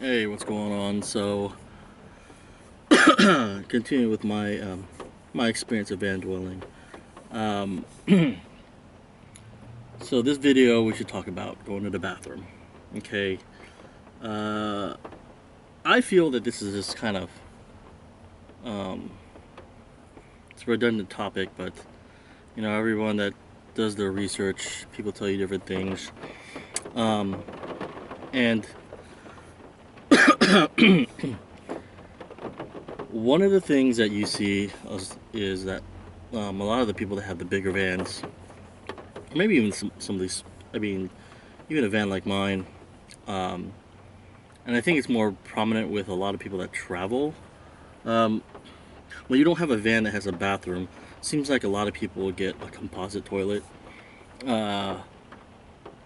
Hey, what's going on? So, continue with my experience of van dwelling. Um, so this video we should talk about going to the bathroom. Okay. Uh, I feel that this is just kind of um, it's a redundant topic, but everyone that does their research, people tell you different things. And one of the things that you see is that a lot of the people that have the bigger vans, maybe even some of these, I mean, even a van like mine, um, and I think it's more prominent with a lot of people that travel. Um, when you don't have a van that has a bathroom, seems like a lot of people will get a composite toilet uh,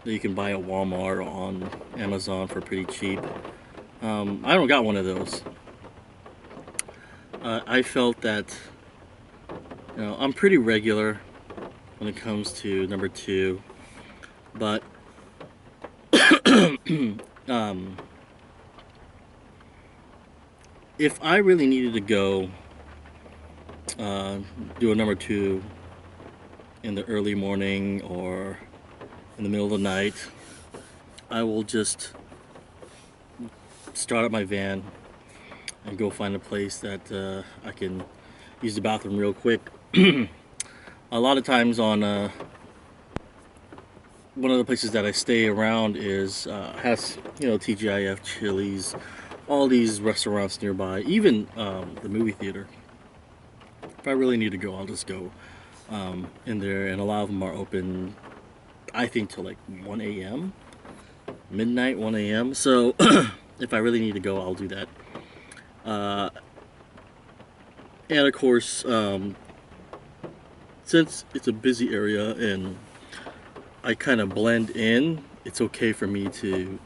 that you can buy at Walmart or on Amazon for pretty cheap. I don't got one of those. I felt that I'm pretty regular when it comes to number two, but um, if I really needed to go uh, do a number two in the early morning or in the middle of the night, I will just start up my van and go find a place that I can use the bathroom real quick. A lot of times on one of the places that I stay around is has TGIF, Chili's, all these restaurants nearby, even the movie theater. If I really need to go, I'll just go in there, and a lot of them are open, I think, till like 1 a.m., midnight, 1 a.m. So if I really need to go, I'll do that. And of course, since it's a busy area and I kind of blend in, it's okay for me to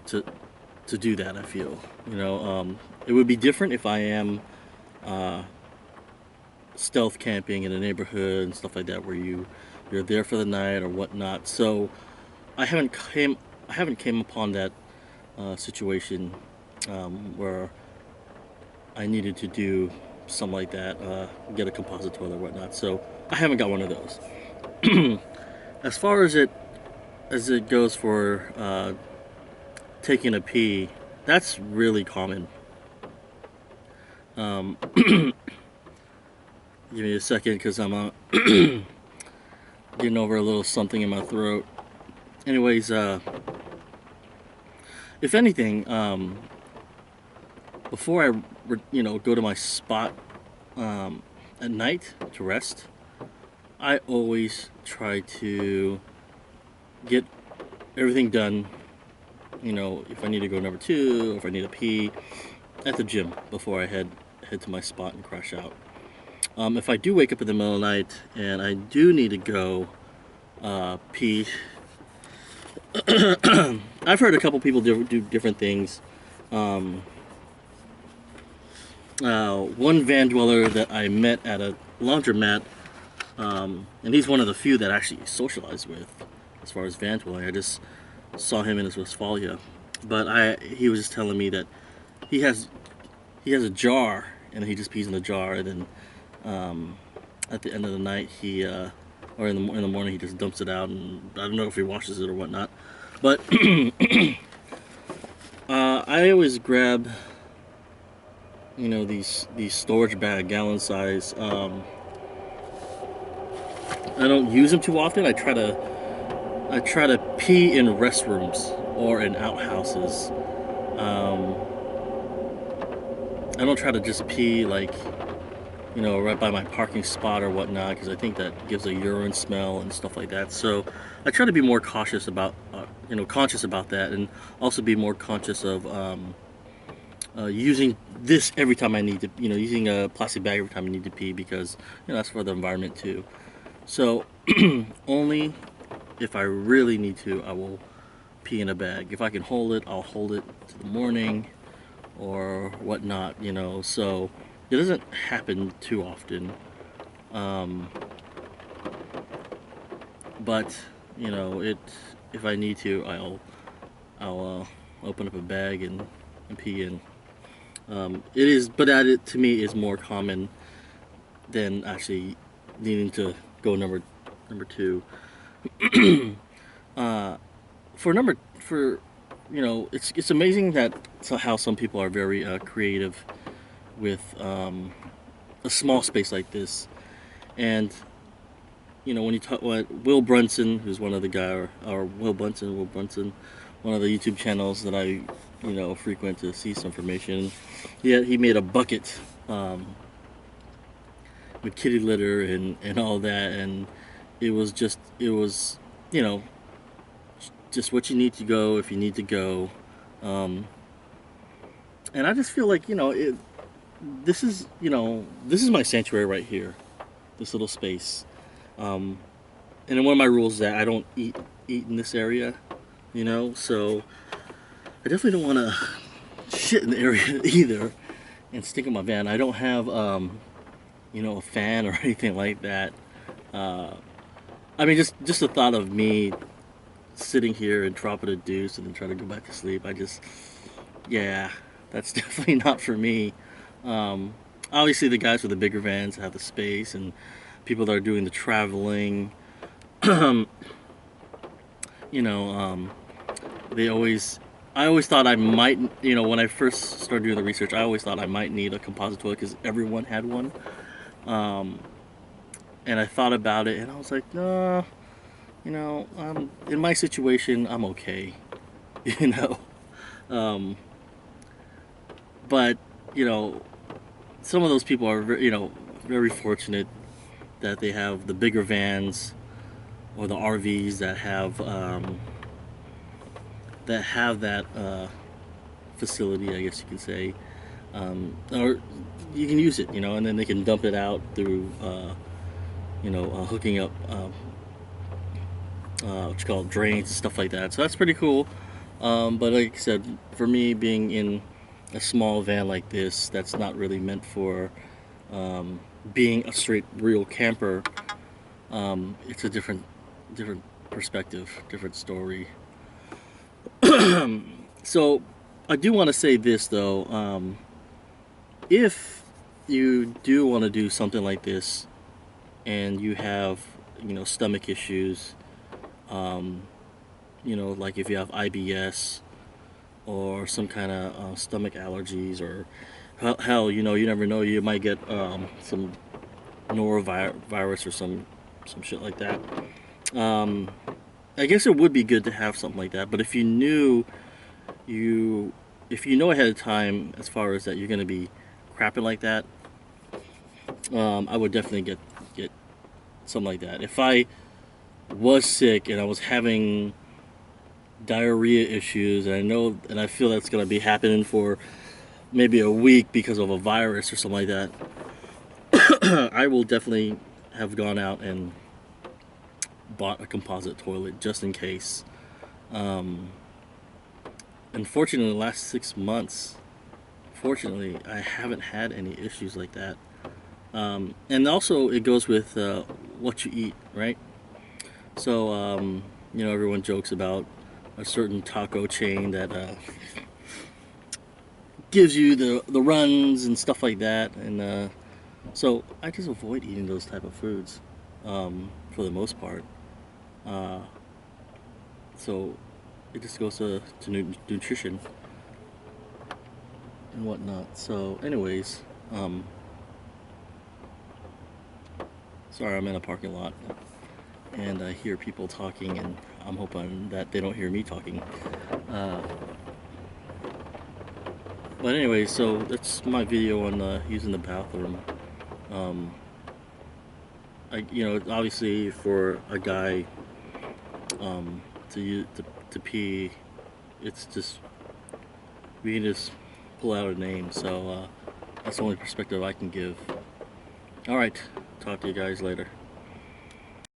to do that. I feel, it would be different if I am uh, stealth camping in a neighborhood and stuff like that, where you're there for the night or whatnot. So I haven't came upon that situation where I needed to do something like that, get a composite toilet or whatnot. So I haven't got one of those. As far as it goes for taking a pee, that's really common. Give me a second because I'm getting over a little something in my throat. Anyways, if anything, before I go to my spot at night to rest, I always try to get everything done. If I need to go number two, if I need to pee, at the gym before I head to my spot and crash out. If I do wake up in the middle of the night and I do need to go pee, I've heard a couple people do different things. One van dweller that I met at a laundromat, and he's one of the few that I actually socialize with as far as van dwelling. I just saw him in his Westphalia, but he was just telling me that he has a jar and he just pees in the jar, and then at the end of the night or in the morning he just dumps it out, and I don't know if he washes it or whatnot. But I always grab these storage bag, gallon size. I don't use them too often. I try to pee in restrooms or in outhouses. I don't try to just pee like right by my parking spot or whatnot, because I think that gives a urine smell and stuff like that. So I try to be more cautious about conscious about that, and also be more conscious of using this every time I need to, using a plastic bag every time I need to pee, because that's for the environment too. So only if I really need to, I will pee in a bag. If I can hold it, I'll hold it to the morning or whatnot, so it doesn't happen too often. But it if I need to, I'll open up a bag and and pee in. It is, but that to me is more common than actually needing to go number two. uh, for it's amazing that how some people are very creative with a small space like this. And when you talk what Will Brunson, who's one of the guy, or Will Brunson, one of the YouTube channels that I frequent to see some information. He made a bucket with kitty litter and all that, and it was you know just what you need to go if you need to go. Um, and I just feel like this is my sanctuary right here, this little space. Um, and then one of my rules is that I don't eat in this area, so I definitely don't want to shit in the area either and stink in my van. I don't have a fan or anything like that. Uh, I mean, just the thought of me sitting here and dropping a deuce and then trying to go back to sleep. Yeah, that's definitely not for me. Um, Obviously, the guys with the bigger vans have the space, and people that are doing the traveling, you know, um, they always. I always thought I might, when I first started doing the research, I always thought I might need a composite toilet because everyone had one. Um, and I thought about it, and I was like, no, in my situation, I'm okay, you know. Um, but you know, some of those people are, very fortunate that they have the bigger vans or the RVs that have that facility, I guess you can say, or you can use it, and then they can dump it out through, hooking up what you call drains and stuff like that. So that's pretty cool. But like I said, for me, being in a small van like this, that's not really meant for being a straight real camper. It's a different perspective, different story. So I do want to say this though. If you do want to do something like this and you have, stomach issues, um, like if you have IBS or some kind of stomach allergies, or hell, you never know, you might get some norovirus or some shit like that. Um, I guess it would be good to have something like that. But you if you know ahead of time as far as that you're going to be crapping like that, I would definitely get something like that. If I was sick and I was having diarrhea issues, and I feel that's going to be happening for maybe a week because of a virus or something like that, I will definitely have gone out and bought a composite toilet just in case. Um, Unfortunately, the last 6 months, fortunately, I haven't had any issues like that. And also, it goes with what you eat, right? So, everyone jokes about a certain taco chain that gives you the runs and stuff like that, and so I just avoid eating those type of foods for the most part. Uh, so it just goes to nutrition and whatnot. So, anyways, sorry, I'm in a parking lot and I hear people talking, and I'm hoping that they don't hear me talking. Uh, but anyway, so that's my video on using the bathroom. Um, obviously for a guy to pee, it's just we can just pull out a name. So that's the only perspective I can give. All right, talk to you guys later.